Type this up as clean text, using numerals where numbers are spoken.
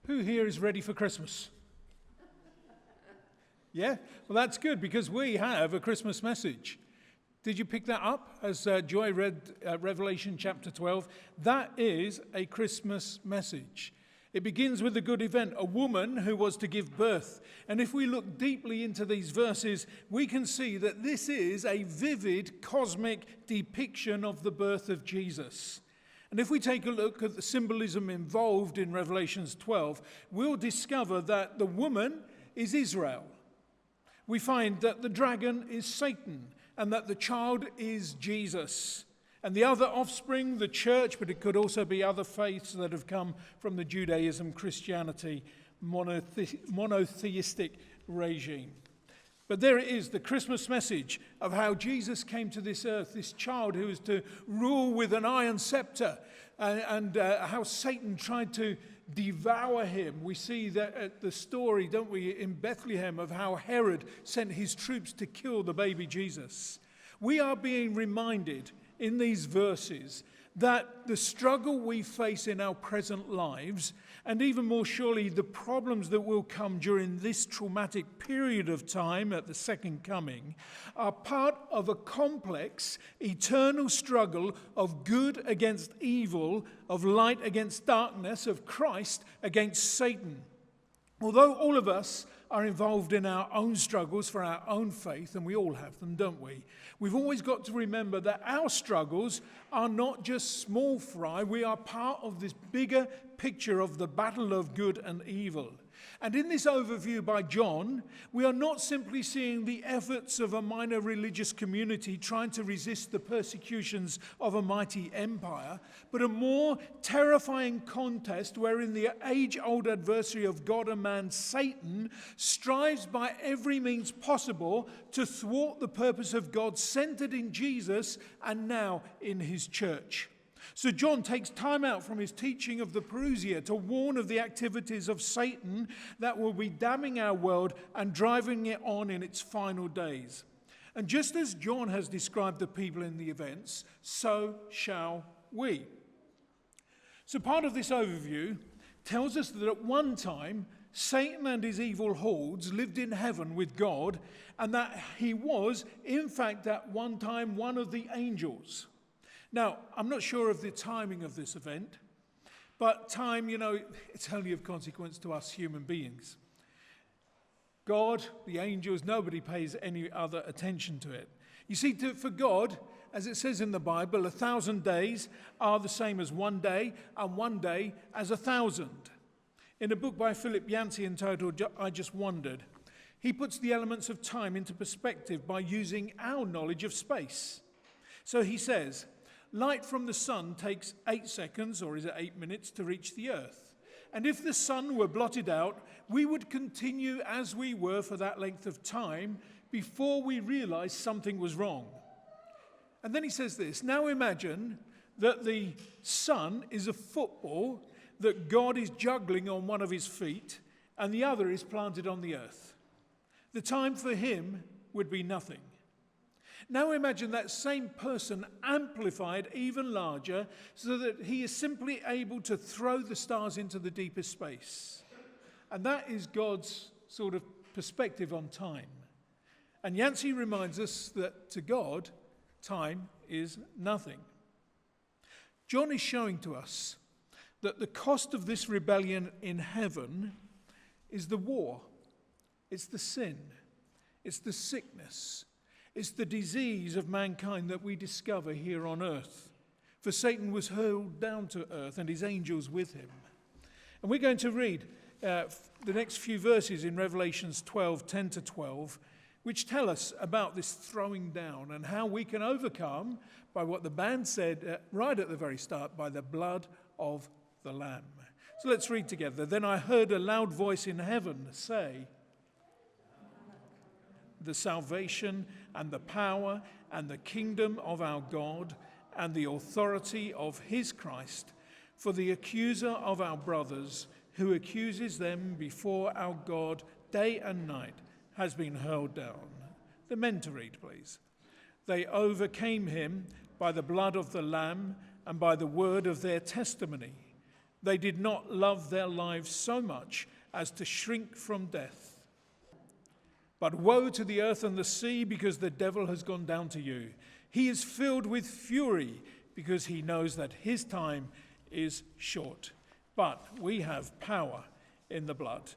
Who here is ready for Christmas? Yeah? Well, that's good because we have a Christmas message. Did you pick that up as Joy read Revelation chapter 12? That is a Christmas message. It begins with a good event, a woman who was to give birth. And if we look deeply into these verses, we can see that this is a vivid cosmic depiction of the birth of Jesus. And if we take a look at the symbolism involved in Revelation 12, we'll discover that the woman is Israel. We find that the dragon is Satan and that the child is Jesus. And the other offspring, the church, but it could also be other faiths that have come from the Judaism, Christianity, monotheistic regime. But there it is, the Christmas message of how Jesus came to this earth, this child who was to rule with an iron scepter, and how Satan tried to devour him. We see that at the story, don't we, in Bethlehem of how Herod sent his troops to kill the baby Jesus. We are being reminded in these verses that the struggle we face in our present lives, and even more surely the problems that will come during this traumatic period of time at the second coming, are part of a complex, eternal struggle of good against evil, of light against darkness, of Christ against Satan. Although all of us are involved in our own struggles for our own faith, and we all have them, don't we? We've always got to remember that our struggles are not just small fry. We are part of this bigger picture of the battle of good and evil. And in this overview by John, we are not simply seeing the efforts of a minor religious community trying to resist the persecutions of a mighty empire, but a more terrifying contest wherein the age-old adversary of God and man, Satan, strives by every means possible to thwart the purpose of God centered in Jesus and now in his church. So John takes time out from his teaching of the Parousia to warn of the activities of Satan that will be damning our world and driving it on in its final days. And just as John has described the people in the events, so shall we. So part of this overview tells us that at one time, Satan and his evil hordes lived in heaven with God, and that he was, in fact, at one time, one of the angels. Now, I'm not sure of the timing of this event, but time, it's only of consequence to us human beings. God, the angels, nobody pays any other attention to it. You see, for God, as it says in the Bible, 1,000 days are the same as one day, and one day as 1,000. In a book by Philip Yancey entitled I Just Wondered, he puts the elements of time into perspective by using our knowledge of space. So he says, light from the sun takes 8 seconds, or is it 8 minutes, to reach the earth. And if the sun were blotted out, we would continue as we were for that length of time before we realized something was wrong. And then he says this, now imagine that the sun is a football that God is juggling on one of his feet, and the other is planted on the earth. The time for him would be nothing. Now imagine that same person amplified even larger so that he is simply able to throw the stars into the deepest space. And that is God's sort of perspective on time. And Yancey reminds us that to God, time is nothing. John is showing to us that the cost of this rebellion in heaven is the war, it's the sin, it's the sickness, it's the disease of mankind that we discover here on earth. For Satan was hurled down to earth and his angels with him. And we're going to read the next few verses in Revelations 12, 10 to 12, which tell us about this throwing down and how we can overcome by what the band said right at the very start, by the blood of the Lamb. So let's read together. Then I heard a loud voice in heaven say, the salvation and the power and the kingdom of our God and the authority of his Christ, for the accuser of our brothers, who accuses them before our God day and night, has been hurled down. The men to read, please. They overcame him by the blood of the Lamb and by the word of their testimony. They did not love their lives so much as to shrink from death. But woe to the earth and the sea, because the devil has gone down to you. He is filled with fury because he knows that his time is short. But we have power in the blood.